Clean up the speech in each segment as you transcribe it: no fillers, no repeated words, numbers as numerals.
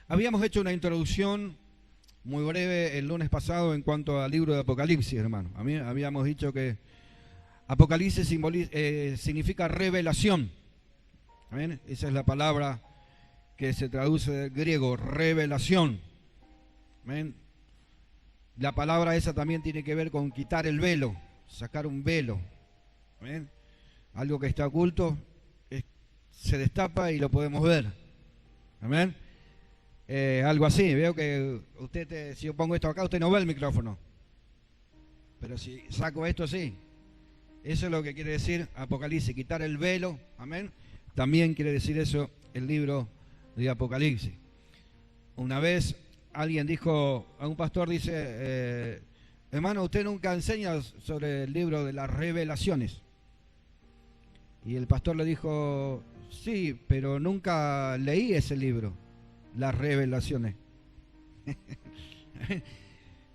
Habíamos hecho una introducción muy breve el lunes pasado en cuanto al libro de Apocalipsis, hermano. Habíamos dicho que Apocalipsis significa revelación. ¿Amén? Esa es la palabra que se traduce del griego, revelación. ¿Amén? La palabra esa también tiene que ver con quitar el velo, sacar un velo. ¿Amén? Algo que está oculto se destapa y lo podemos ver. Amén. Algo así. Veo que si yo pongo esto acá, usted no ve el micrófono. Pero si saco esto, sí. Eso es lo que quiere decir Apocalipsis, quitar el velo. Amén. También quiere decir eso el libro de Apocalipsis. Una vez alguien dijo, a un pastor dice, hermano, usted nunca enseña sobre el libro de las revelaciones. Y el pastor le dijo, sí, pero nunca leí ese libro, las revelaciones.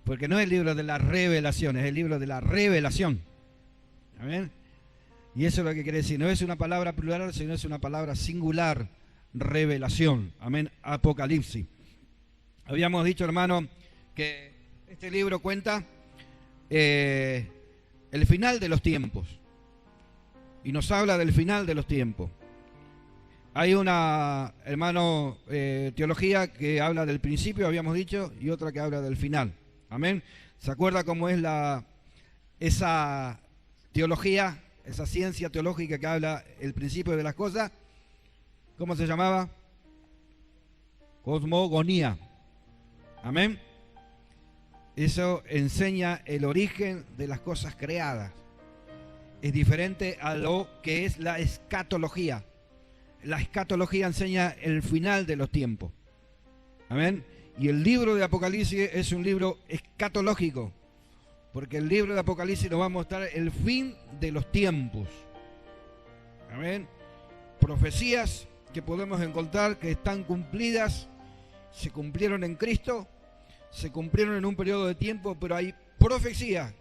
Porque no es el libro de las revelaciones, es el libro de la revelación. ¿Amén? Y eso es lo que quiere decir, no es una palabra plural, sino es una palabra singular, revelación. Amén, Apocalipsis. Habíamos dicho, hermano, que este libro cuenta el final de los tiempos. Y nos habla del final de los tiempos. Hay una, hermano, teología que habla del principio, habíamos dicho, y otra que habla del final. Amén. ¿Se acuerda cómo es esa teología, esa ciencia teológica que habla el principio de las cosas? ¿Cómo se llamaba? Cosmogonía. Amén. Eso enseña el origen de las cosas creadas. Es diferente a lo que es la escatología. La escatología enseña el final de los tiempos. Amén. Y el libro de Apocalipsis es un libro escatológico, porque el libro de Apocalipsis nos va a mostrar el fin de los tiempos. Amén. Profecías que podemos encontrar que están cumplidas, se cumplieron en Cristo, se cumplieron en un periodo de tiempo, pero hay profecías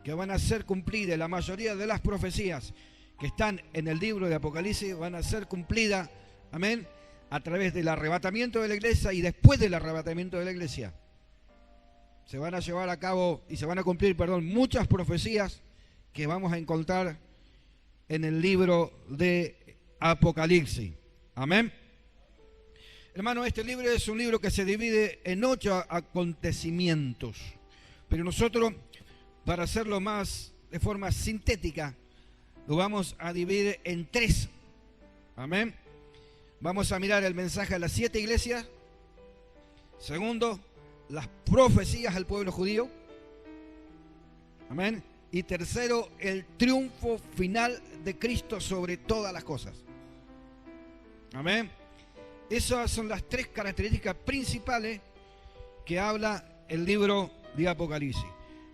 que van a ser cumplidas. La mayoría de las profecías que están en el libro de Apocalipsis van a ser cumplidas, amén, a través del arrebatamiento de la iglesia y después del arrebatamiento de la iglesia. Se van a llevar a cabo y se van a cumplir, muchas profecías que vamos a encontrar en el libro de Apocalipsis. Amén. Hermano, este libro es un libro que se divide en 8 acontecimientos, pero nosotros, para hacerlo más de forma sintética, lo vamos a dividir en 3. Amén. Vamos a mirar el mensaje a las 7 iglesias. Segundo, las profecías al pueblo judío. Amén. Y tercero, el triunfo final de Cristo sobre todas las cosas. Amén. Esas son las 3 características principales que habla el libro de Apocalipsis.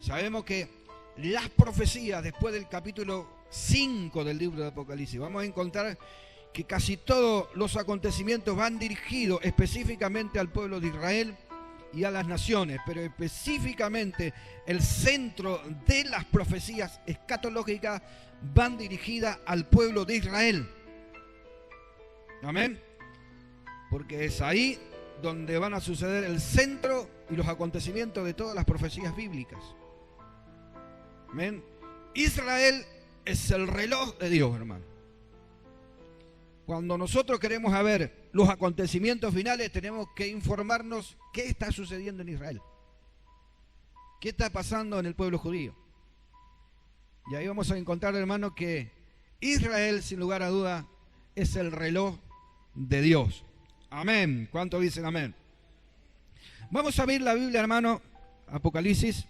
Sabemos que las profecías después del capítulo 5 del libro de Apocalipsis, vamos a encontrar que casi todos los acontecimientos van dirigidos específicamente al pueblo de Israel y a las naciones, pero específicamente el centro de las profecías escatológicas van dirigidas al pueblo de Israel. Amén. Porque es ahí donde van a suceder el centro y los acontecimientos de todas las profecías bíblicas. Amén. Israel es el reloj de Dios, hermano. Cuando nosotros queremos saber los acontecimientos finales, tenemos que informarnos qué está sucediendo en Israel. ¿Qué está pasando en el pueblo judío? Y ahí vamos a encontrar, hermano, que Israel, sin lugar a duda, es el reloj de Dios. Amén. ¿Cuánto dicen amén? Vamos a abrir la Biblia, hermano, Apocalipsis.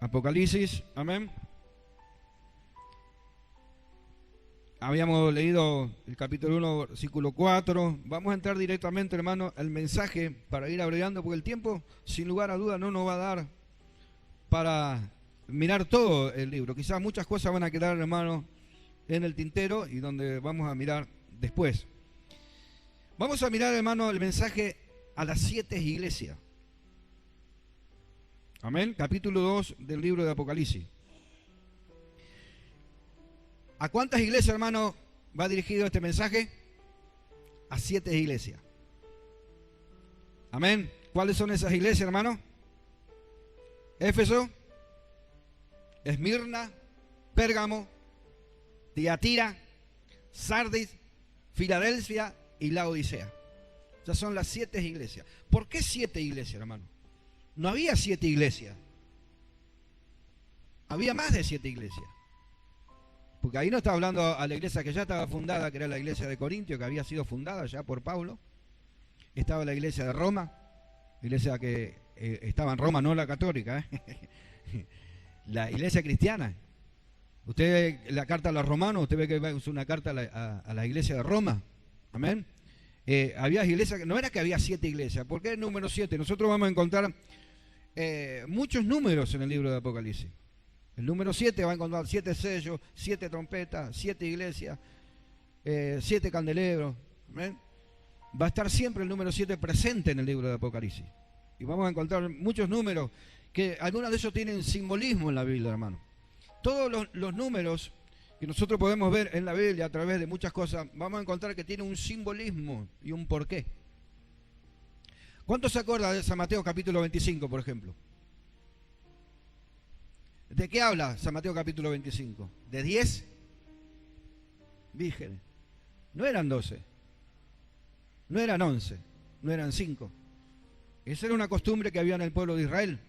Apocalipsis, amén. Habíamos leído el capítulo 1, versículo 4. Vamos a entrar directamente, hermano, al mensaje para ir abreviando, porque el tiempo, sin lugar a duda, no nos va a dar para mirar todo el libro. Quizás muchas cosas van a quedar, hermano, en el tintero y donde vamos a mirar después. Vamos a mirar, hermano, el mensaje a las 7 iglesias. Amén. Capítulo 2 del libro de Apocalipsis. ¿A cuántas iglesias, hermano, va dirigido este mensaje a 7 iglesias. Amén. ¿Cuáles son esas iglesias, hermano? Éfeso, Esmirna, Pérgamo, Tiatira, Sardis, Filadelfia y Laodicea. Esas son las 7 iglesias. ¿Por qué 7 iglesias, hermano? No había 7 iglesias. Había más de 7 iglesias. Porque ahí no está hablando a la iglesia que ya estaba fundada, que era la iglesia de Corintio, que había sido fundada ya por Pablo. Estaba la iglesia de Roma, iglesia que estaba en Roma, no la católica, la iglesia cristiana. Usted ve la carta a los romanos, usted ve que es una carta a la iglesia de Roma. Amén. Había iglesias, no era que había 7 iglesias. ¿Por qué el número 7? Nosotros vamos a encontrar muchos números en el libro de Apocalipsis. El número 7 va a encontrar 7 sellos, 7 trompetas, 7 iglesias, 7 candelebros. ¿Amén? Va a estar siempre el número 7 presente en el libro de Apocalipsis. Y vamos a encontrar muchos números que algunos de ellos tienen simbolismo en la Biblia, hermano. Todos los números que nosotros podemos ver en la Biblia a través de muchas cosas, vamos a encontrar que tienen un simbolismo y un porqué. ¿Cuántos se acuerdan de San Mateo capítulo 25, por ejemplo? ¿De qué habla San Mateo capítulo 25? De 10 vírgenes. No eran 12, no eran 11, no eran 5. Esa era una costumbre que había en el pueblo de Israel,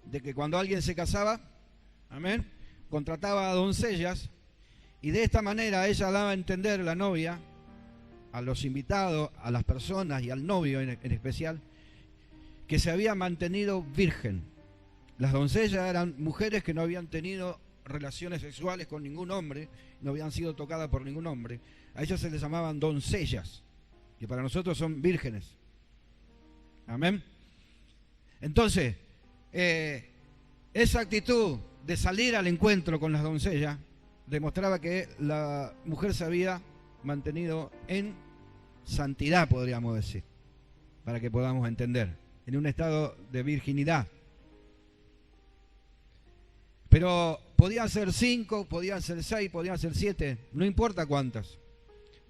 de que cuando alguien se casaba, amén, contrataba a doncellas, y de esta manera ella daba a entender, la novia, a los invitados, a las personas y al novio en especial, que se había mantenido virgen. Las doncellas eran mujeres que no habían tenido relaciones sexuales con ningún hombre, no habían sido tocadas por ningún hombre. A ellas se les llamaban doncellas, que para nosotros son vírgenes. Amén. Entonces, esa actitud de salir al encuentro con las doncellas demostraba que la mujer se había mantenido en santidad, podríamos decir, para que podamos entender, en un estado de virginidad. Pero podían ser 5, podían ser 6, podían ser 7, no importa cuántas.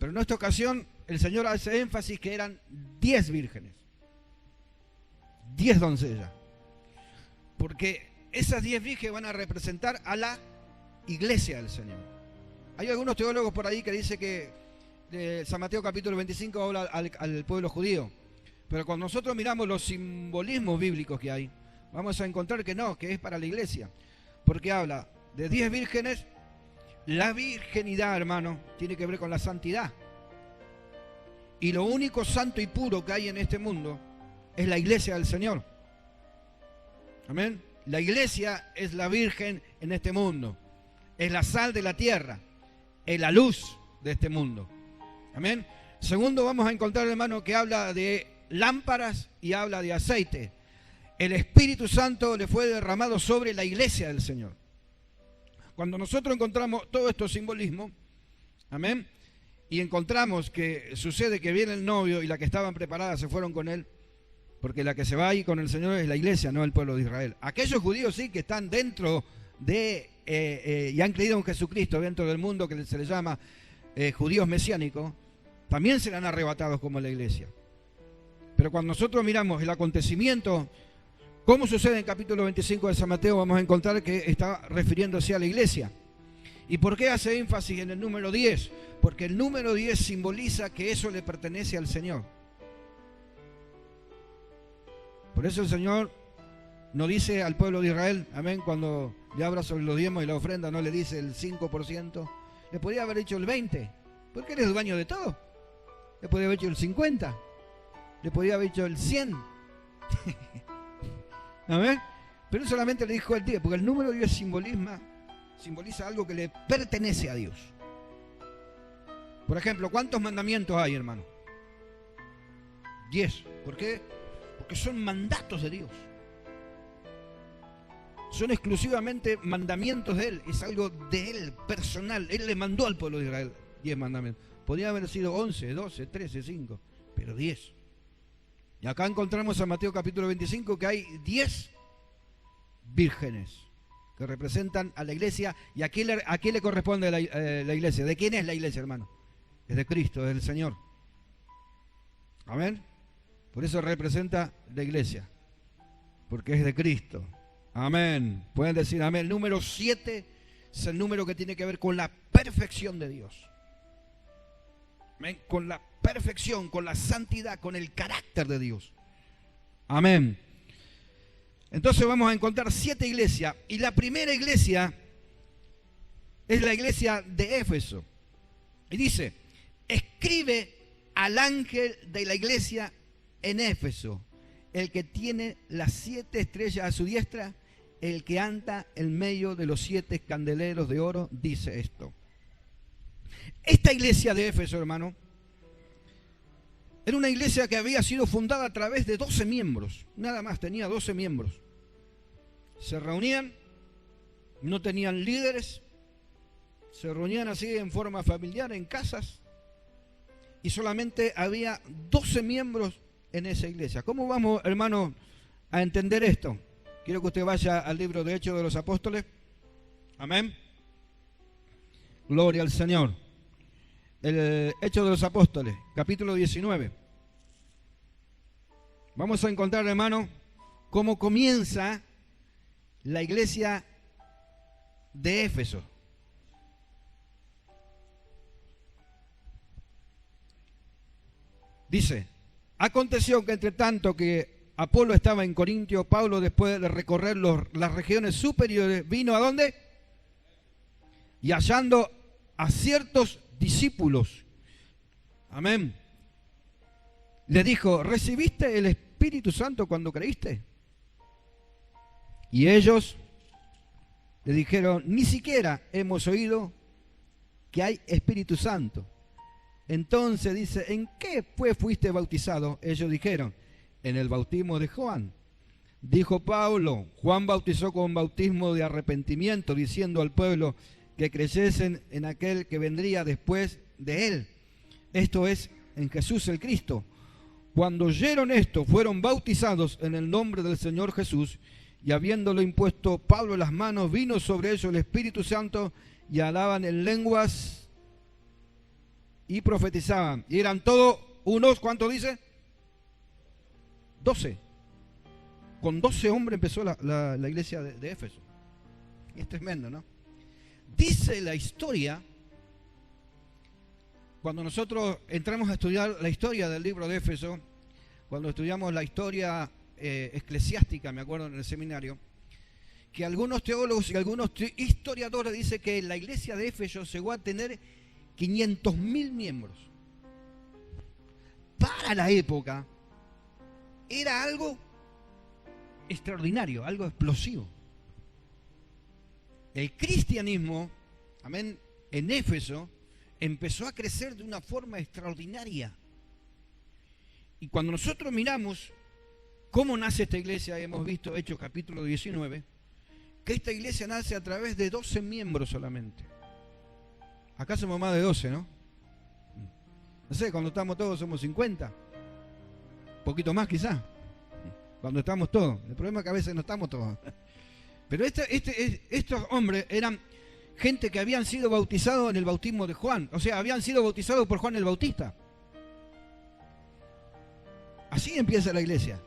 Pero en esta ocasión el Señor hace énfasis que eran 10 vírgenes, 10 doncellas, porque esas 10 vírgenes van a representar a la iglesia del Señor. Hay algunos teólogos por ahí que dicen que San Mateo capítulo 25 habla al pueblo judío, pero cuando nosotros miramos los simbolismos bíblicos que hay, vamos a encontrar que no, que es para la iglesia. Porque habla de 10 vírgenes. La virginidad, hermano, tiene que ver con la santidad. Y lo único santo y puro que hay en este mundo es la iglesia del Señor. Amén. La iglesia es la virgen en este mundo. Es la sal de la tierra. Es la luz de este mundo. Amén. Segundo, vamos a encontrar, hermano, que habla de lámparas y habla de aceite. El Espíritu Santo le fue derramado sobre la iglesia del Señor. Cuando nosotros encontramos todo estos simbolismos, amén, y encontramos que sucede que viene el novio y la que estaban preparadas se fueron con él, porque la que se va ahí con el Señor es la iglesia, no el pueblo de Israel. Aquellos judíos sí que están dentro de, y han creído en Jesucristo dentro del mundo que se les llama judíos mesiánicos, también serán arrebatados como la iglesia. Pero cuando nosotros miramos el acontecimiento, ¿cómo sucede en capítulo 25 de San Mateo? Vamos a encontrar que está refiriéndose a la iglesia. ¿Y por qué hace énfasis en el número 10? Porque el número 10 simboliza que eso le pertenece al Señor. Por eso el Señor no dice al pueblo de Israel, amén, cuando le habla sobre los diezmos y la ofrenda, no le dice el 5%. Le podría haber dicho el 20%, porque él es dueño de todo. Le podría haber dicho el 50%. Le podría haber dicho el 100%. ¿Amén? Pero él solamente le dijo el 10, porque el número 10 simboliza algo que le pertenece a Dios. Por ejemplo, ¿cuántos mandamientos hay, hermano? 10. ¿Por qué? Porque son mandatos de Dios. Son exclusivamente mandamientos de Él. Es algo de Él, personal. Él le mandó al pueblo de Israel 10 mandamientos. Podría haber sido 11, 12, 13, 5, pero 10. Y acá encontramos en Mateo capítulo 25 que hay 10 vírgenes. que representan a la iglesia. ¿Y a quién le corresponde la iglesia? ¿De quién es la iglesia, hermano? Es de Cristo, es del Señor. Amén. Por eso representa la iglesia, porque es de Cristo. Amén. Pueden decir amén. El número 7 es el número que tiene que ver con la perfección de Dios. Amén. Con la perfección, con la santidad, con el carácter de Dios. Amén. Entonces vamos a encontrar 7 iglesias. Y la primera iglesia es la iglesia de Éfeso. Y dice: escribe al ángel de la iglesia en Éfeso, el que tiene las 7 estrellas a su diestra, el que anda en medio de los 7 candeleros de oro, dice esto. Esta iglesia de Éfeso, hermano, era una iglesia que había sido fundada a través de 12 miembros, nada más, tenía 12 miembros. Se reunían, no tenían líderes, se reunían así en forma familiar, en casas, y solamente había 12 miembros en esa iglesia. ¿Cómo vamos, hermano, a entender esto? Quiero que usted vaya al libro de Hechos de los Apóstoles. Amén. Gloria al Señor. El Hechos de los Apóstoles, capítulo 19. Vamos a encontrar, hermano, cómo comienza la iglesia de Éfeso. Dice: aconteció que entre tanto que Apolo estaba en Corintio, Pablo, después de recorrer las regiones superiores, vino ¿a dónde? Y hallando a ciertos discípulos, amén, le dijo: ¿recibiste el Espíritu Santo cuando creíste? Y ellos le dijeron: ni siquiera hemos oído que hay Espíritu Santo. Entonces dice: ¿en qué pues fuiste bautizado? Ellos dijeron: en el bautismo de Juan. Dijo Pablo: Juan bautizó con bautismo de arrepentimiento, diciendo al pueblo que creyesen en aquel que vendría después de él, esto es, en Jesús el Cristo. Cuando oyeron esto, fueron bautizados en el nombre del Señor Jesús, y habiéndolo impuesto Pablo las manos, vino sobre ellos el Espíritu Santo, y hablaban en lenguas y profetizaban. Y eran todos unos, ¿cuántos dice? 12. Con 12 hombres empezó la iglesia de Éfeso. Es tremendo, ¿no? Dice la historia, cuando nosotros entramos a estudiar la historia del libro de Éfeso, cuando estudiamos la historia eclesiástica, me acuerdo en el seminario, que algunos teólogos y algunos historiadores dicen que la iglesia de Éfeso llegó a tener 500.000 miembros. Para la época era algo extraordinario, algo explosivo. El cristianismo, amén, en Éfeso empezó a crecer de una forma extraordinaria. Y cuando nosotros miramos cómo nace esta iglesia, hemos visto Hechos capítulo 19, que esta iglesia nace a través de 12 miembros solamente. Acá somos más de 12, ¿no? No sé, cuando estamos todos somos 50. Un poquito más quizás. Cuando estamos todos. El problema es que a veces no estamos todos. Pero estos hombres eran gente que habían sido bautizados en el bautismo de Juan. O sea, habían sido bautizados por Juan el Bautista. Así empieza la iglesia.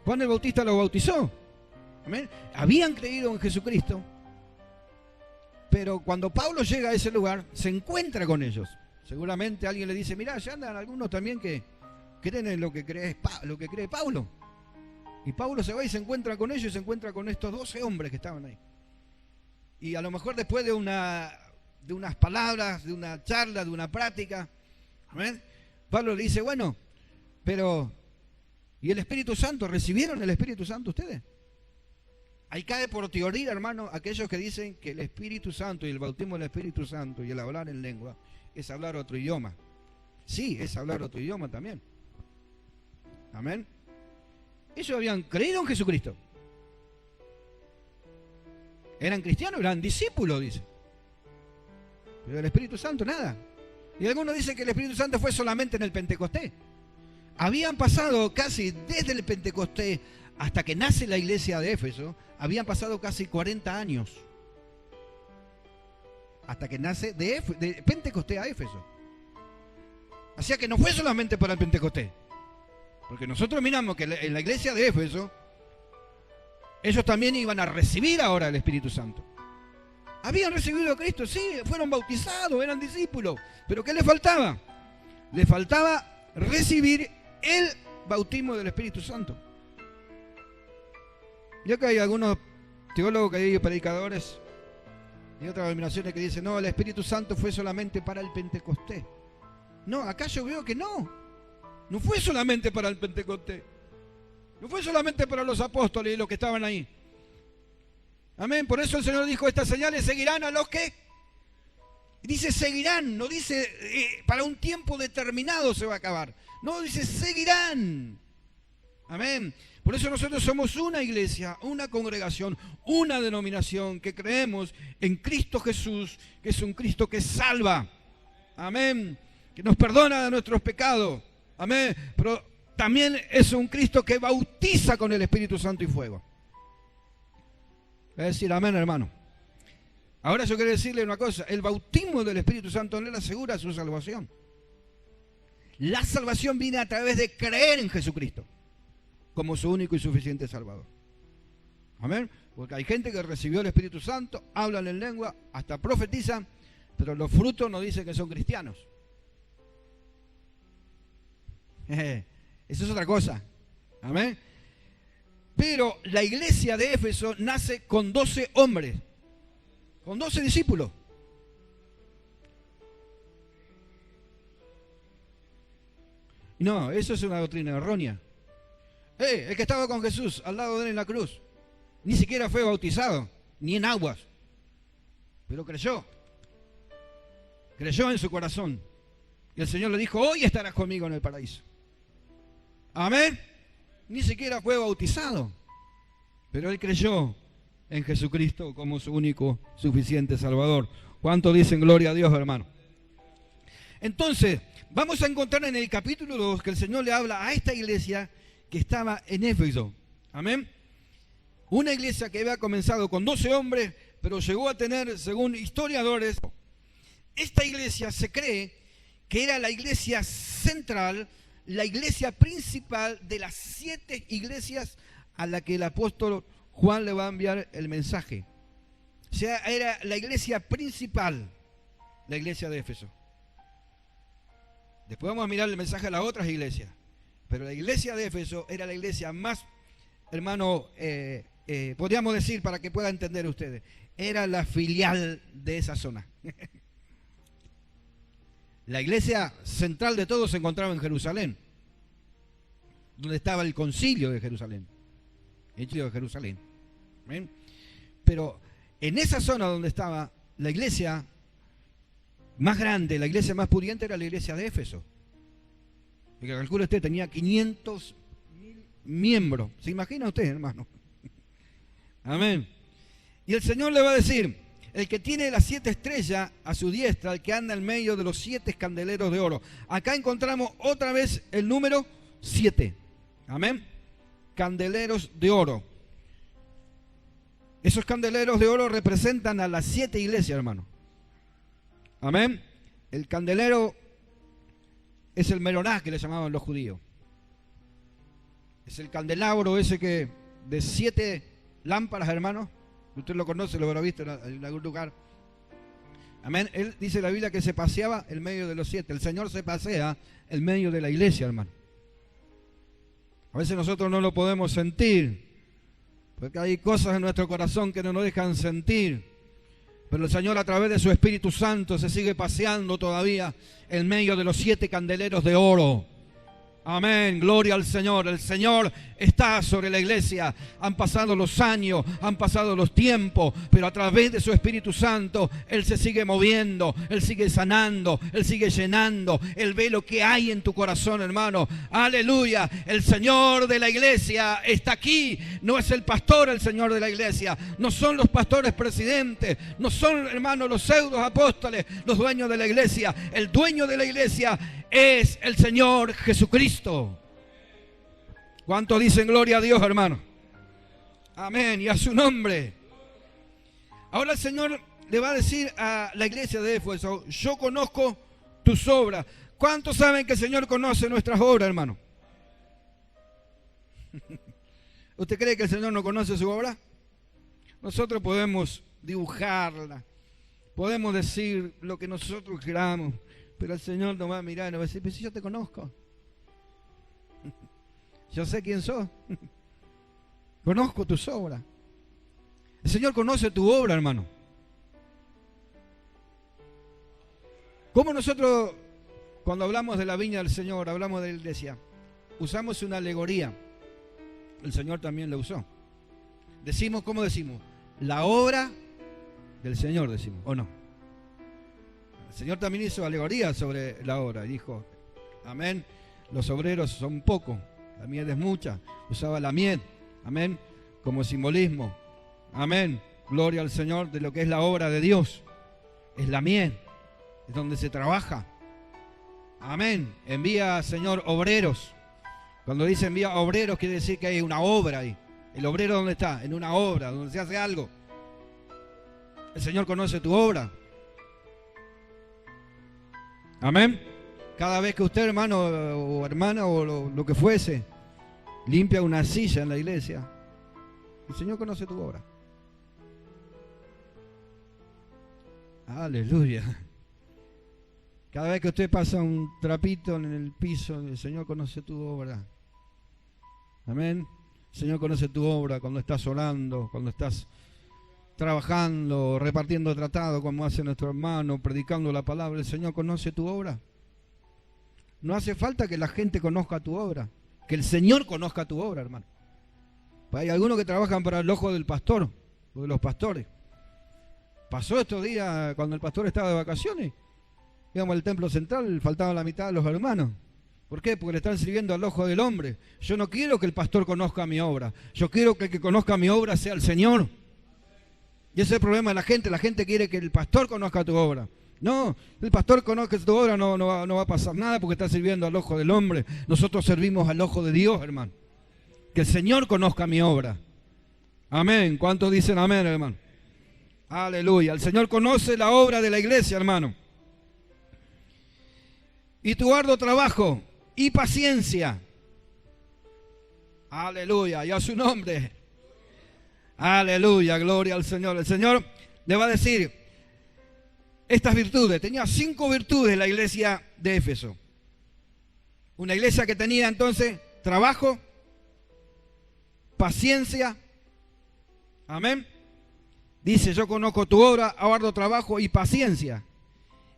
Juan el Bautista los bautizó. ¿Amén? Habían creído en Jesucristo. Pero cuando Pablo llega a ese lugar, se encuentra con ellos. Seguramente alguien le dice: mirá, ya andan algunos también que creen en lo que cree Pablo. Y Pablo se va y se encuentra con ellos, y se encuentra con estos 12 hombres que estaban ahí. Y a lo mejor después de unas palabras, de una charla, de una práctica, ¿amén?, Pablo le dice: bueno, pero ¿y el Espíritu Santo? ¿Recibieron el Espíritu Santo ustedes? Ahí cae por teoría, hermano, aquellos que dicen que el Espíritu Santo y el bautismo del Espíritu Santo y el hablar en lengua es hablar otro idioma. Sí, es hablar otro idioma también. Amén. Ellos habían creído en Jesucristo. Eran cristianos, eran discípulos, dice. Pero el Espíritu Santo, nada. Y algunos dicen que el Espíritu Santo fue solamente en el Pentecostés. Habían pasado casi desde el Pentecostés hasta que nace la iglesia de Éfeso, habían pasado casi 40 años. Hasta que nace de Pentecostés a Éfeso. O sea que no fue solamente para el Pentecostés. Porque nosotros miramos que en la iglesia de Éfeso, ellos también iban a recibir ahora el Espíritu Santo. Habían recibido a Cristo, sí, fueron bautizados, eran discípulos. Pero ¿qué les faltaba? Les faltaba recibir el bautismo del Espíritu Santo. Ya que hay algunos teólogos, que hay predicadores y otras denominaciones que dicen, no, el Espíritu Santo fue solamente para el Pentecostés. No, acá yo veo que no fue solamente para el Pentecostés. No fue solamente para los apóstoles y los que estaban ahí. Amén. Por eso el Señor dijo, estas señales seguirán a los que... Dice seguirán, no dice para un tiempo determinado se va a acabar. No, dice seguirán. Amén. Por eso nosotros somos una iglesia, una congregación, una denominación que creemos en Cristo Jesús, que es un Cristo que salva. Amén. Que nos perdona de nuestros pecados. Amén. Pero también es un Cristo que bautiza con el Espíritu Santo y fuego. Es decir, amén, hermano. Ahora yo quiero decirle una cosa. El bautismo del Espíritu Santo no le asegura su salvación. La salvación viene a través de creer en Jesucristo como su único y suficiente Salvador. Amén. Porque hay gente que recibió el Espíritu Santo, hablan en lengua, hasta profetizan, pero los frutos no dicen que son cristianos. Eso es otra cosa. Amén. Pero la iglesia de Éfeso nace con 12 hombres, con 12 discípulos. No, eso es una doctrina errónea. El que estaba con Jesús al lado de él en la cruz, ni siquiera fue bautizado, ni en aguas, pero creyó en su corazón. Y el Señor le dijo, hoy estarás conmigo en el paraíso. Amén. Ni siquiera fue bautizado, pero él creyó en Jesucristo como su único suficiente Salvador. ¿Cuánto dicen gloria a Dios, hermano? Entonces, vamos a encontrar en el capítulo 2 que el Señor le habla a esta iglesia que estaba en Éfeso. Amén. Una iglesia que había comenzado con 12 hombres, pero llegó a tener, según historiadores, esta iglesia se cree que era la iglesia central, la iglesia principal de las 7 iglesias a la que el apóstol Juan le va a enviar el mensaje. O sea, era la iglesia principal, la iglesia de Éfeso. Después vamos a mirar el mensaje a las otras iglesias. Pero la iglesia de Éfeso era la iglesia más, hermano, podríamos decir para que puedan entender ustedes, era la filial de esa zona. La iglesia central de todo se encontraba en Jerusalén, donde estaba el concilio de Jerusalén. El concilio de Jerusalén. ¿Ven? Pero en esa zona donde estaba la iglesia más grande, la iglesia más pudiente, era la iglesia de Éfeso. Y que calcula usted, tenía 500.000 miembros. ¿Se imagina usted, hermano? Amén. Y el Señor le va a decir, el que tiene las 7 estrellas a su diestra, el que anda en medio de los 7 candeleros de oro. Acá encontramos otra vez el número 7. Amén. Candeleros de oro. Esos candeleros de oro representan a las 7 iglesias, hermano. Amén. El candelero es el menorá que le llamaban los judíos. Es el candelabro ese que de 7 lámparas, hermano. Usted lo conoce, lo habrá visto en algún lugar. Amén. Él dice la Biblia que se paseaba en medio de los 7. El Señor se pasea en medio de la iglesia, hermano. A veces nosotros no lo podemos sentir, porque hay cosas en nuestro corazón que no nos dejan sentir. Pero el Señor a través de su Espíritu Santo se sigue paseando todavía en medio de los 7 candeleros de oro. Amén, gloria al Señor. El Señor está sobre la iglesia. Han pasado los años, han pasado los tiempos, pero a través de su Espíritu Santo Él se sigue moviendo, Él sigue sanando, Él sigue llenando. Él ve lo que hay en tu corazón, hermano. Aleluya, el Señor de la iglesia está aquí. No es el pastor el Señor de la iglesia, no son los pastores presidentes, no son, hermanos, los pseudos apóstoles los dueños de la iglesia. El dueño de la iglesia es el Señor Jesucristo. ¿Cuántos dicen gloria a Dios, hermano? Amén, y a su nombre. Ahora el Señor le va a decir a la iglesia de Éfeso: yo conozco tus obras. ¿Cuántos saben que el Señor conoce nuestras obras, hermano? ¿Usted cree que el Señor no conoce su obra? Nosotros podemos dibujarla, podemos decir lo que nosotros queramos, pero el Señor nos va a mirar y nos va a decir: pero si yo te conozco, yo sé quién sos, conozco tus obras. El Señor conoce tu obra, hermano. ¿Cómo nosotros, cuando hablamos de la viña del Señor, hablamos de la iglesia, usamos una alegoría? El Señor también la usó. Decimos, ¿cómo decimos? La obra del Señor, decimos, ¿o no? El Señor también hizo alegoría sobre la obra y dijo: amén, los obreros son pocos, la miel es mucha. Usaba la miel, amén, como simbolismo. Amén, gloria al Señor de lo que es la obra de Dios. Es la miel, es donde se trabaja. Amén, envía, Señor, obreros. Cuando dice envía obreros, quiere decir que hay una obra ahí. ¿El obrero dónde está? En una obra, donde se hace algo. El Señor conoce tu obra. Amén. Cada vez que usted, hermano o hermana o lo que fuese, limpia una silla en la iglesia, el Señor conoce tu obra. Aleluya. Cada vez que usted pasa un trapito en el piso, el Señor conoce tu obra. Amén. El Señor conoce tu obra cuando estás orando, cuando estás trabajando, repartiendo tratado, como hace nuestro hermano, predicando la palabra. El Señor conoce tu obra. No hace falta que la gente conozca tu obra, que el Señor conozca tu obra, hermano. Hay algunos que trabajan para el ojo del pastor o de los pastores. Pasó estos días cuando el pastor estaba de vacaciones. Íbamos al templo central, faltaba la mitad de los hermanos. ¿Por qué? Porque le están sirviendo al ojo del hombre. Yo no quiero que el pastor conozca mi obra. Yo quiero que el que conozca mi obra sea el Señor. Y ese es el problema de la gente. La gente quiere que el pastor conozca tu obra. No, el pastor conozca tu obra, no va a pasar nada porque está sirviendo al ojo del hombre. Nosotros servimos al ojo de Dios, hermano. Que el Señor conozca mi obra. Amén. ¿Cuántos dicen amén, hermano? Aleluya. El Señor conoce la obra de la iglesia, hermano. Y tu arduo trabajo y paciencia. Aleluya, y a su nombre. Aleluya, gloria al Señor. El Señor le va a decir estas virtudes. Tenía 5 virtudes la iglesia de Éfeso. Una iglesia que tenía entonces trabajo, paciencia. Amén. Dice: yo conozco tu obra, arduo trabajo y paciencia.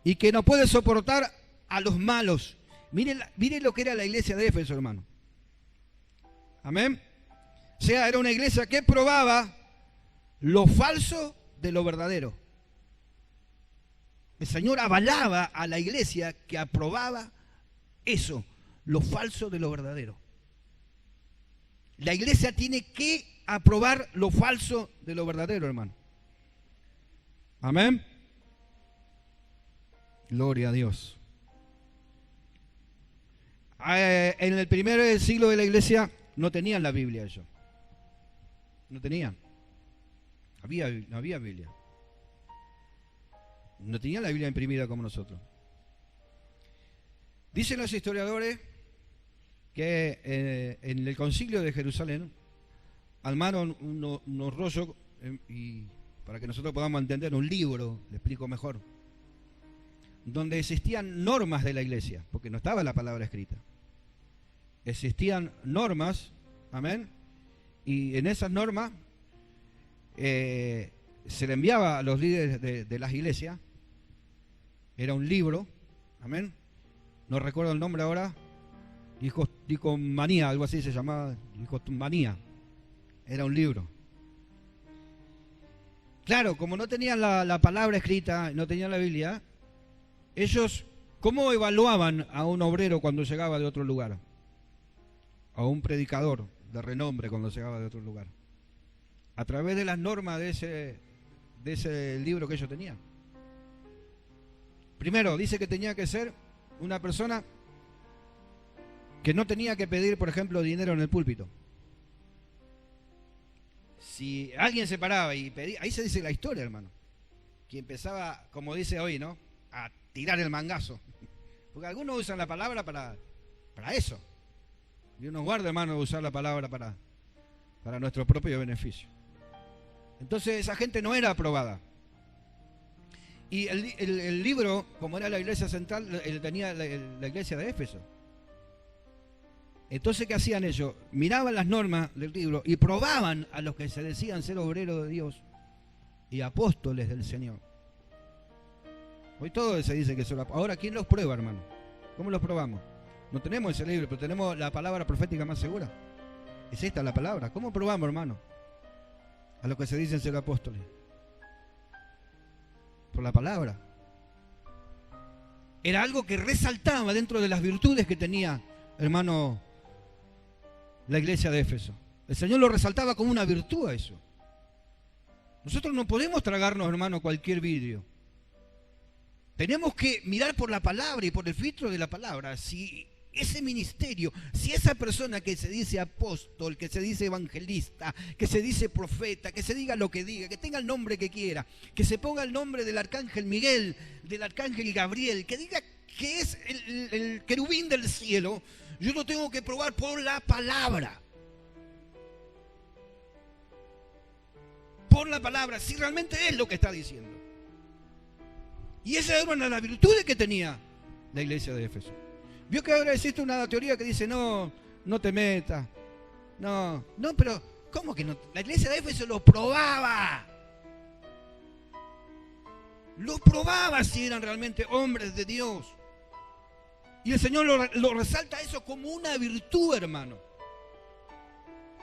Y que no puede soportar a los malos. Mire lo que era la iglesia de Éfeso, hermano. Amén. O sea, era una iglesia que probaba lo falso de lo verdadero. El Señor avalaba a la iglesia que aprobaba eso, lo falso de lo verdadero. La iglesia tiene que aprobar lo falso de lo verdadero, hermano. Amén. Gloria a Dios. En el primer siglo de la iglesia no tenían la Biblia ellos. No tenían. No había Biblia. No tenían la Biblia imprimida como nosotros. Dicen los historiadores que en el concilio de Jerusalén armaron unos rollos y para que nosotros podamos entender un libro, le explico mejor, donde existían normas de la iglesia, porque no estaba la palabra escrita. Existían normas, amén, y en esas normas se le enviaba a los líderes de las iglesias. Era un libro, amén, no recuerdo el nombre ahora, dicomanía, algo así se llamaba, dicomanía, era un libro. Claro, como no tenían la palabra escrita, no tenían la Biblia, ellos, ¿cómo evaluaban a un obrero cuando llegaba de otro lugar? A un predicador de renombre cuando llegaba de otro lugar. A través de las normas de ese libro que ellos tenían. Primero, dice que tenía que ser una persona que no tenía que pedir, por ejemplo, dinero en el púlpito. Si alguien se paraba y pedía, ahí se dice la historia, hermano, que empezaba, como dice hoy, ¿no?, a tirar el mangazo. Porque algunos usan la palabra para eso. Dios nos guarda, hermano, de usar la palabra para nuestro propio beneficio. Entonces esa gente no era aprobada. Y el libro, como era la iglesia central, tenía la iglesia de Éfeso. Entonces, ¿qué hacían ellos? Miraban las normas del libro y probaban a los que se decían ser obreros de Dios y apóstoles del Señor. Hoy todo se dice que son apóstoles. Ahora, ¿quién los prueba, hermano? ¿Cómo los probamos? No tenemos ese libro, pero tenemos la palabra profética más segura. Es esta la palabra. ¿Cómo probamos, hermano, a los que se dicen ser apóstoles? Por la palabra. Era algo que resaltaba dentro de las virtudes que tenía, hermano, la iglesia de Éfeso. El Señor lo resaltaba como una virtud a eso. Nosotros no podemos tragarnos, hermano, cualquier vidrio. Tenemos que mirar por la palabra y por el filtro de la palabra. Si ese ministerio, si esa persona que se dice apóstol, que se dice evangelista, que se dice profeta, que se diga lo que diga, que tenga el nombre que quiera, que se ponga el nombre del arcángel Miguel, del arcángel Gabriel, que diga que es el querubín del cielo, yo lo tengo que probar por la palabra. Por la palabra, si realmente es lo que está diciendo. Y esa era una de las virtudes que tenía la iglesia de Éfeso. Vio que ahora existe una teoría que dice, no te metas. No, pero ¿cómo que no? La iglesia de Éfeso lo probaba. Lo probaba si eran realmente hombres de Dios. Y el Señor lo resalta eso como una virtud, hermano.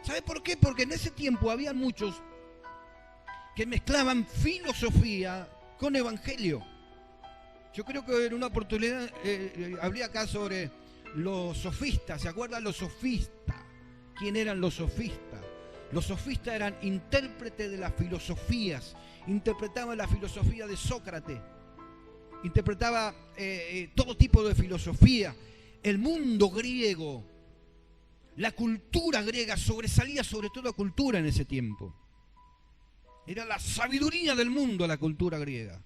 ¿Sabe por qué? Porque en ese tiempo había muchos que mezclaban filosofía con evangelio. Yo creo que en una oportunidad hablé acá sobre los sofistas. ¿Se acuerdan los sofistas? ¿Quién eran los sofistas? Los sofistas eran intérpretes de las filosofías. Interpretaban la filosofía de Sócrates. Interpretaba todo tipo de filosofía. El mundo griego, la cultura griega sobresalía sobre toda cultura en ese tiempo. Era la sabiduría del mundo la cultura griega.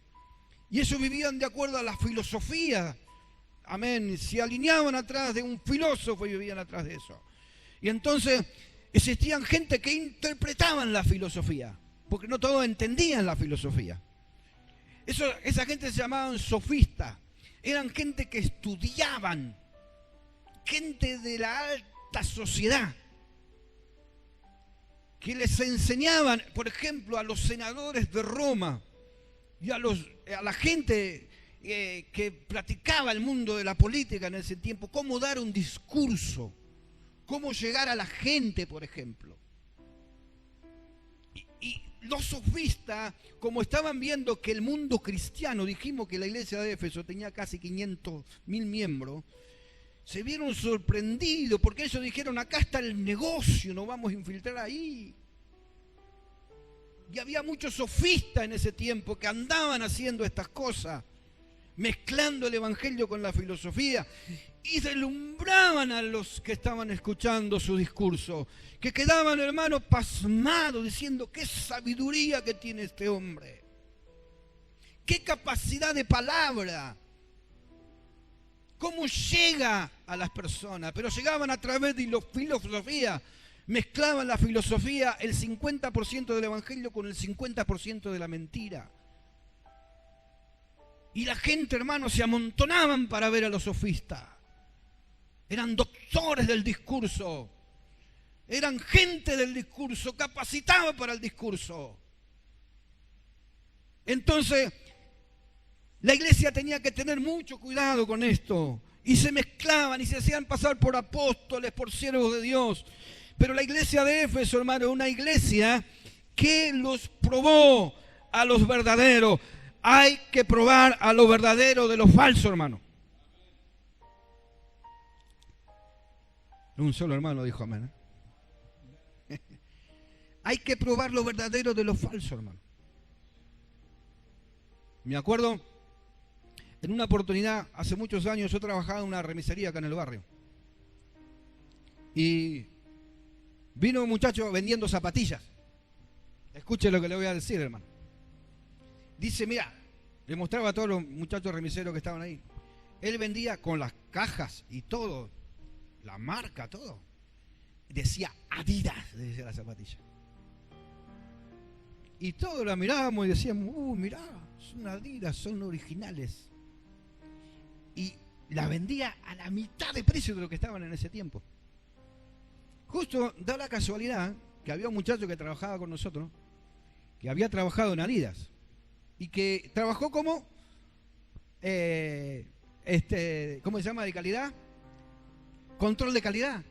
Y ellos vivían de acuerdo a la filosofía. Amén. Se alineaban atrás de un filósofo y vivían atrás de eso. Y entonces existían gente que interpretaban la filosofía, porque no todos entendían la filosofía. Esa gente se llamaban sofistas. Eran gente que estudiaban, gente de la alta sociedad, que les enseñaban, por ejemplo, a los senadores de Roma y a la gente que practicaba el mundo de la política en ese tiempo, cómo dar un discurso, cómo llegar a la gente, por ejemplo. Y los sofistas, como estaban viendo que el mundo cristiano, dijimos que la iglesia de Éfeso tenía casi 500.000 miembros, se vieron sorprendidos porque ellos dijeron, acá está el negocio, nos vamos a infiltrar ahí. Y había muchos sofistas en ese tiempo que andaban haciendo estas cosas, mezclando el evangelio con la filosofía, y deslumbraban a los que estaban escuchando su discurso, que quedaban, hermanos, pasmados, diciendo, qué sabiduría que tiene este hombre, qué capacidad de palabra, cómo llega a las personas. Pero llegaban a través de la filosofía. Mezclaban la filosofía, el 50% del evangelio con el 50% de la mentira. Y la gente, hermanos, se amontonaban para ver a los sofistas. Eran doctores del discurso. Eran gente del discurso, capacitada para el discurso. Entonces, la iglesia tenía que tener mucho cuidado con esto. Y se mezclaban y se hacían pasar por apóstoles, por siervos de Dios. Pero la iglesia de Éfeso, hermano, una iglesia que los probó a los verdaderos. Hay que probar a lo verdadero de lo falso, hermano. Un solo hermano dijo amén. Hay que probar lo verdadero de lo falso, hermano. Me acuerdo, en una oportunidad, hace muchos años, yo trabajaba en una remisería acá en el barrio. Y vino un muchacho vendiendo zapatillas. Escuche lo que le voy a decir, hermano. Dice, mira, le mostraba a todos los muchachos remiseros que estaban ahí. Él vendía con las cajas y todo, la marca, todo. Decía Adidas, decía la zapatilla. Y todos la mirábamos y decíamos, mirá, son Adidas, son originales. Y la vendía a la mitad de precio de lo que estaban en ese tiempo. Justo da la casualidad que había un muchacho que trabajaba con nosotros, que había trabajado en Adidas y que trabajó como, ¿cómo se llama? De calidad, control de calidad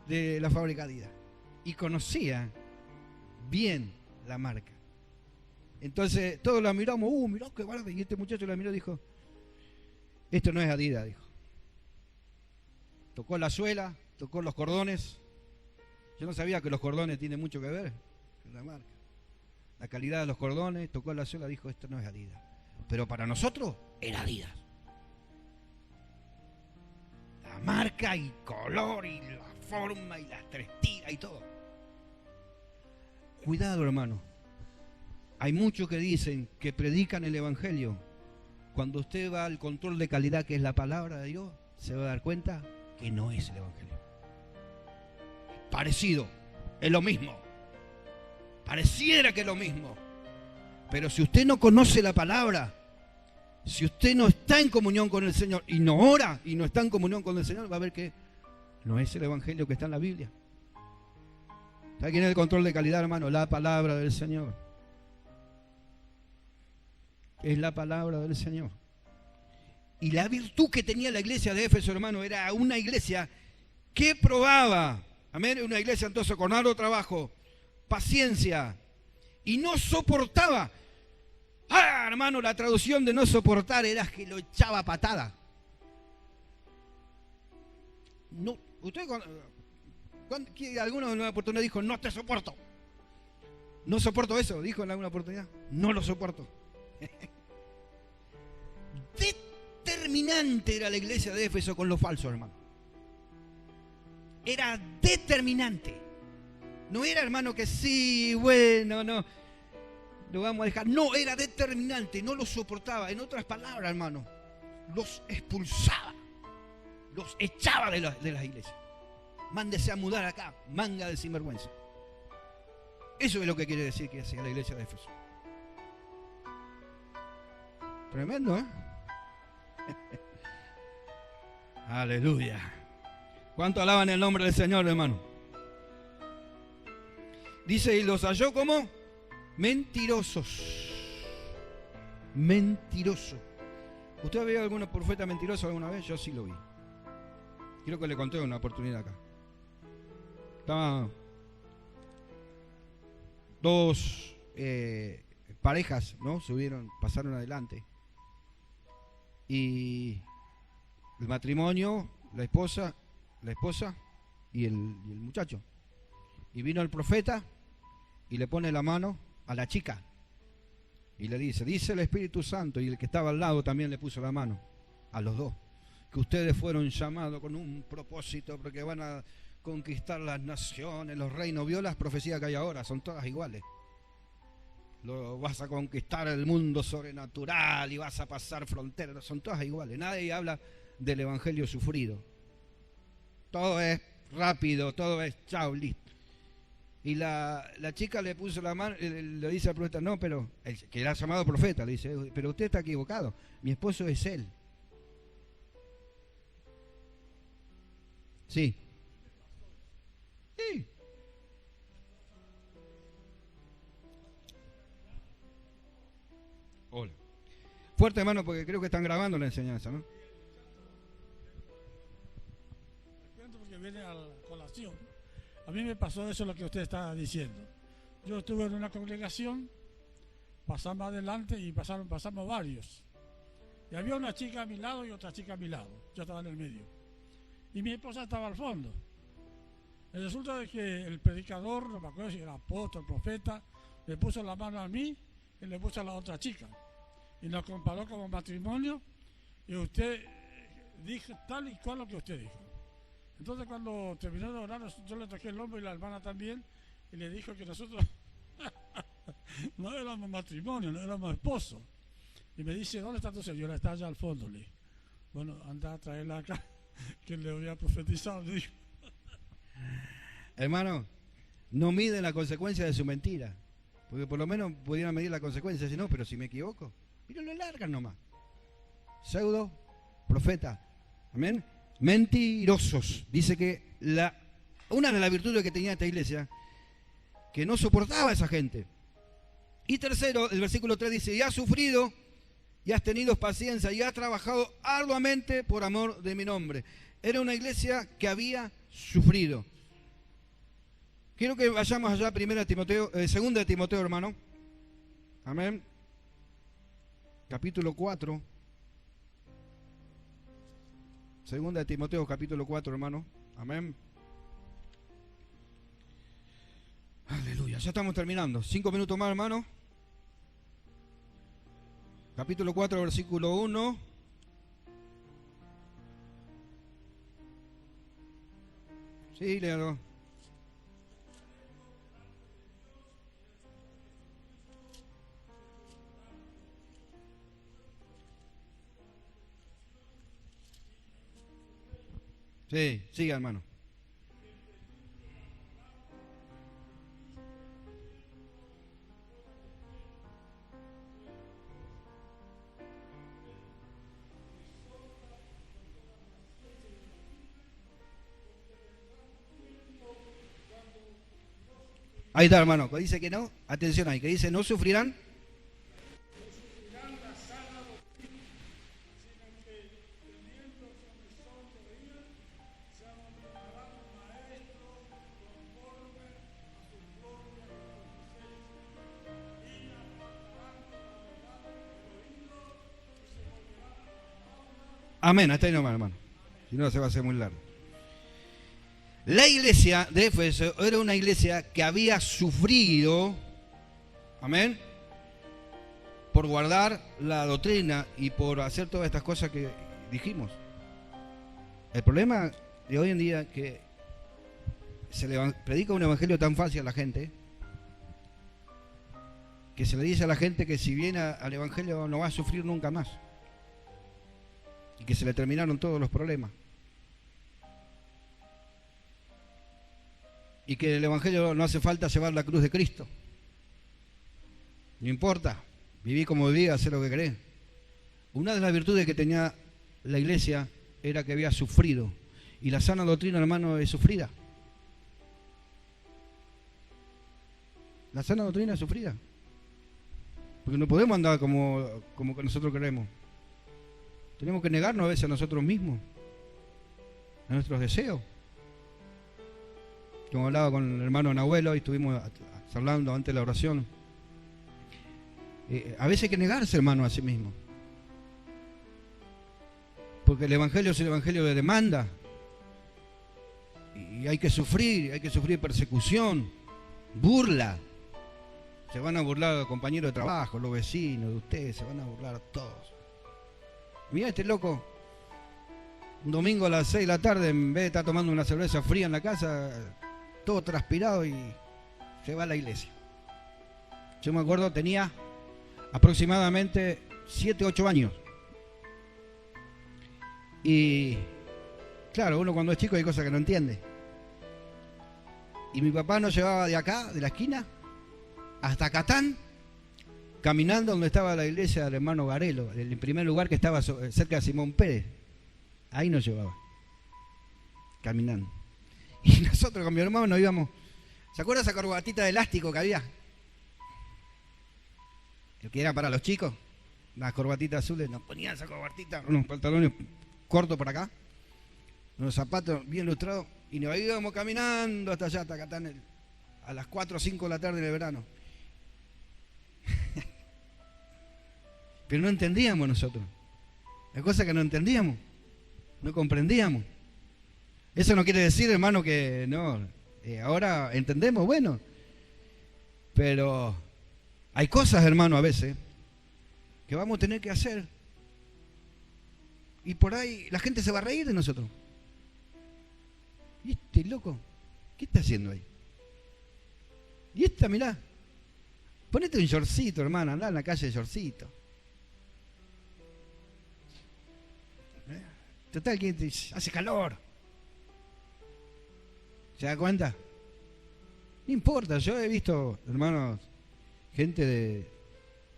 de la fábrica Adidas y conocía bien la marca. Entonces todos la miramos, mirá qué barato. Y este muchacho la miró y dijo, esto no es Adidas, dijo. Tocó la suela, tocó los cordones. Yo no sabía que los cordones tienen mucho que ver con la marca. La calidad de los cordones, tocó la suela, dijo, esto no es Adidas. Pero para nosotros era Adidas. La marca y color y la forma y las 3 tiras y todo. Cuidado, hermano. Hay muchos que dicen que predican el evangelio. Cuando usted va al control de calidad, que es la palabra de Dios, se va a dar cuenta que no es el evangelio. Parecido, es lo mismo. Pareciera que es lo mismo. Pero si usted no conoce la palabra, si usted no está en comunión con el Señor y no ora y no está en comunión con el Señor, va a ver que no es el evangelio que está en la Biblia. ¿Sabe quién es el control de calidad, hermano? La palabra del Señor. Es la palabra del Señor. Y la virtud que tenía la iglesia de Éfeso, hermano, era una iglesia que probaba, amén, una iglesia entonces con arduo trabajo, paciencia, y no soportaba. Hermano, la traducción de no soportar era que lo echaba a patada. No, usted alguno en una oportunidad dijo, no te soporto. No soporto eso, dijo en alguna oportunidad. No lo soporto. Determinante era la iglesia de Éfeso con lo falso, hermano. Era determinante. No era, hermano, que sí, bueno, no, lo vamos a dejar. No, era determinante, no lo soportaba. En otras palabras, hermano, los expulsaba, los echaba de las iglesias. Mándese a mudar acá, manga de sinvergüenza. Eso es lo que quiere decir que hacía la iglesia de Éfeso. Tremendo, ¿eh? Aleluya. ¿Cuánto alaban el nombre del Señor, hermano? Dice, y los halló como mentirosos. Mentiroso. ¿Usted ha visto algún profeta mentiroso alguna vez? Yo sí lo vi. Quiero que le conté una oportunidad acá. Estaban dos parejas, ¿no? Pasaron adelante. Y el matrimonio, la esposa y el muchacho. Y vino el profeta y le pone la mano a la chica. Y le dice el Espíritu Santo, y el que estaba al lado también le puso la mano, a los dos, que ustedes fueron llamados con un propósito, porque van a conquistar las naciones, los reinos. Vio las profecías que hay ahora, son todas iguales. Vas a conquistar el mundo sobrenatural y vas a pasar fronteras, son todas iguales. Nadie habla del evangelio sufrido. Todo es rápido, todo es chao, listo. Y la chica le puso la mano, le dice al profeta, no, pero, que era llamado profeta, le dice, pero usted está equivocado, mi esposo es él. Sí. Sí. Hola. Fuerte, hermano, porque creo que están grabando la enseñanza, ¿no? Porque viene a la colación. A mí me pasó eso lo que usted está diciendo. Yo estuve en una congregación, pasamos adelante y pasamos varios. Y había una chica a mi lado y otra chica a mi lado. Yo estaba en el medio. Y mi esposa estaba al fondo. Y resulta de que el predicador, no me acuerdo si era apóstol, profeta, le puso la mano a mí y le puso a la otra chica. Y nos comparó como matrimonio y usted dijo tal y cual lo que usted dijo. Entonces cuando terminó de orar, yo le toqué el hombro y la hermana también, y le dijo que nosotros no éramos matrimonio, no éramos esposos. Y me dice, ¿dónde está tu señora? Está allá al fondo. Le dije, bueno, anda a traerla acá, que le voy a profetizar. Le dijo. Hermano, no miden la consecuencia de su mentira, porque por lo menos pudieran medir la consecuencia. Si no, pero si me equivoco, pero lo largan nomás. Pseudo profeta, amén. Mentirosos. Dice que una de las virtudes que tenía esta iglesia, que no soportaba a esa gente. Y tercero, el versículo 3 dice, y has sufrido, y has tenido paciencia, y has trabajado arduamente por amor de mi nombre. Era una iglesia que había sufrido. Quiero que vayamos allá segunda de Timoteo, hermano. Amén. Capítulo 4. Segunda de Timoteo, capítulo 4, hermano. Amén. Aleluya, ya estamos terminando. 5 minutos más, hermano. Capítulo 4, versículo 1. Sí, léalo. Sí, siga, hermano. Ahí está, hermano. Que dice que no, atención ahí, que dice no sufrirán. Amén, hasta ahí nomás, hermano. Si no, se va a hacer muy largo. La iglesia de Éfeso era una iglesia que había sufrido, amén, por guardar la doctrina y por hacer todas estas cosas que dijimos. El problema de hoy en día es que se le predica un evangelio tan fácil a la gente, que se le dice a la gente que si viene al evangelio no va a sufrir nunca más. Y que se le terminaron todos los problemas. Y que el evangelio no hace falta llevar la cruz de Cristo. No importa, viví como viví, hacer lo que querés. Una de las virtudes que tenía la iglesia era que había sufrido. Y la sana doctrina, hermano, es sufrida. La sana doctrina es sufrida. Porque no podemos andar como que nosotros queremos. Tenemos que negarnos a veces a nosotros mismos, a nuestros deseos. Como hablaba con el hermano Nahuel hoy, estuvimos hablando antes de la oración. A veces hay que negarse, hermano, a sí mismo. Porque el evangelio es el evangelio de demanda. Y hay que sufrir persecución, burla. Se van a burlar los compañeros de trabajo, los vecinos de ustedes, se van a burlar todos. Mirá este loco, un domingo a las 6 de la tarde, en vez de estar tomando una cerveza fría en la casa, todo transpirado y se va a la iglesia. Yo me acuerdo, tenía aproximadamente 7, 8 años. Y claro, uno cuando es chico hay cosas que no entiende. Y mi papá nos llevaba de acá, de la esquina, hasta Catán, caminando donde estaba la iglesia del hermano Garelo, el primer lugar que estaba cerca de Simón Pérez. Ahí nos llevaba, caminando. Y nosotros con mi hermano nos íbamos. ¿Se acuerda esa corbatita de elástico que había? El que era para los chicos, las corbatitas azules, nos ponían esa corbatita, unos pantalones cortos por acá, unos zapatos bien lustrados, y nos íbamos caminando hasta allá, hasta Catán, a las 4 o 5 de la tarde en el verano. Pero no entendíamos nosotros. Hay cosas que no entendíamos, no comprendíamos. Eso no quiere decir, hermano, que no. Ahora entendemos, bueno. Pero hay cosas, hermano, a veces que vamos a tener que hacer. Y por ahí la gente se va a reír de nosotros. ¿Y este loco? ¿Qué está haciendo ahí? Y esta, mirá, ponete un shortcito, hermano, andá en la calle de shortcito. Total, que hace calor. ¿Se da cuenta? No importa, yo he visto, hermanos, gente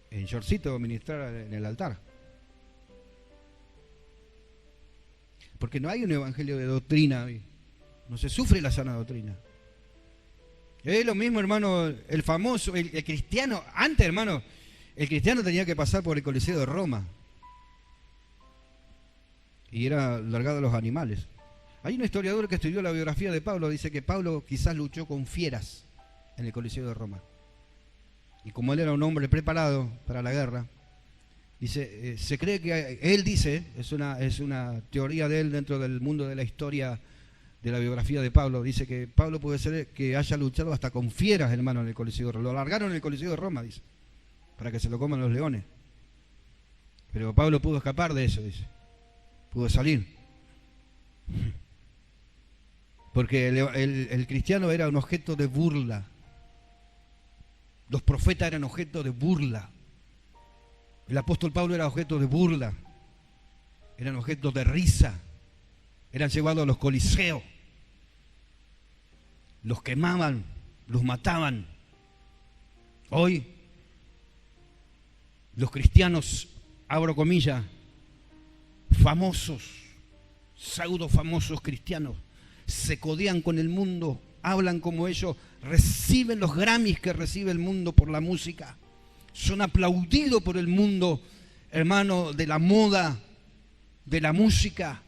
en shortcito ministrar en el altar. Porque no hay un evangelio de doctrina hoy. No se sufre la sana doctrina. Es lo mismo, hermano, el famoso, el cristiano. Antes, hermano, el cristiano tenía que pasar por el Coliseo de Roma. Y era largado a los animales. Hay un historiador que estudió la biografía de Pablo, dice que Pablo quizás luchó con fieras en el Coliseo de Roma. Y como él era un hombre preparado para la guerra, dice, se cree que, él dice, es una teoría de él dentro del mundo de la historia de la biografía de Pablo, dice que Pablo puede ser que haya luchado hasta con fieras, hermano, en el Coliseo de Roma. Lo largaron en el Coliseo de Roma, dice, para que se lo coman los leones. Pero Pablo pudo escapar de eso, dice. Pudo salir. Porque el cristiano era un objeto de burla. Los profetas eran objeto de burla. El apóstol Pablo era objeto de burla. Eran objeto de risa. Eran llevados a los coliseos. Los quemaban, los mataban. Hoy, los cristianos, abro comillas, famosos, pseudo famosos cristianos, se codean con el mundo, hablan como ellos, reciben los Grammys que recibe el mundo por la música, son aplaudidos por el mundo, hermano, de la moda, de la música,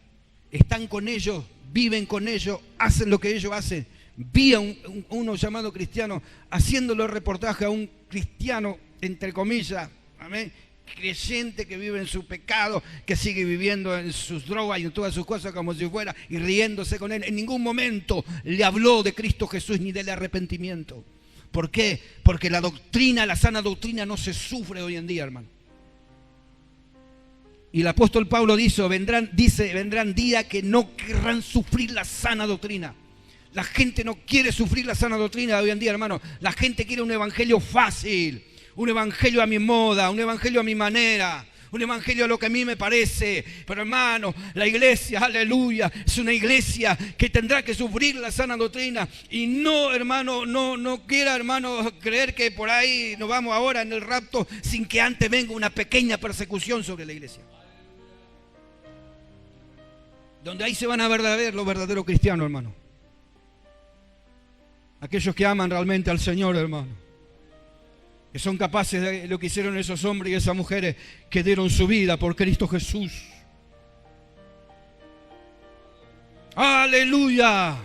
están con ellos, viven con ellos, hacen lo que ellos hacen. Vi a uno llamado cristiano haciéndole reportaje a un cristiano, entre comillas, amén, creyente que vive en su pecado, que sigue viviendo en sus drogas y en todas sus cosas como si fuera, y riéndose con él. En ningún momento le habló de Cristo Jesús ni del arrepentimiento. ¿Por qué? Porque la doctrina, la sana doctrina no se sufre hoy en día, hermano. Y el apóstol Pablo dice, vendrán días que no querrán sufrir la sana doctrina. La gente no quiere sufrir la sana doctrina de hoy en día, hermano. La gente quiere un evangelio fácil, un evangelio a mi moda, un evangelio a mi manera, un evangelio a lo que a mí me parece. Pero hermano, la iglesia, aleluya, es una iglesia que tendrá que sufrir la sana doctrina. Y no, hermano, no quiera, hermano, creer que por ahí nos vamos ahora en el rapto sin que antes venga una pequeña persecución sobre la iglesia. Donde ahí se van a ver los verdaderos cristianos, hermano. Aquellos que aman realmente al Señor, hermano. Que son capaces de lo que hicieron esos hombres y esas mujeres que dieron su vida por Cristo Jesús. ¡Aleluya!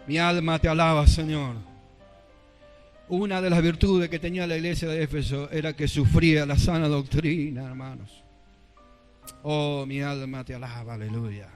Mi alma te alaba, Señor. Una de las virtudes que tenía la iglesia de Éfeso era que sufría la sana doctrina, hermanos. Oh, mi alma te alaba, aleluya.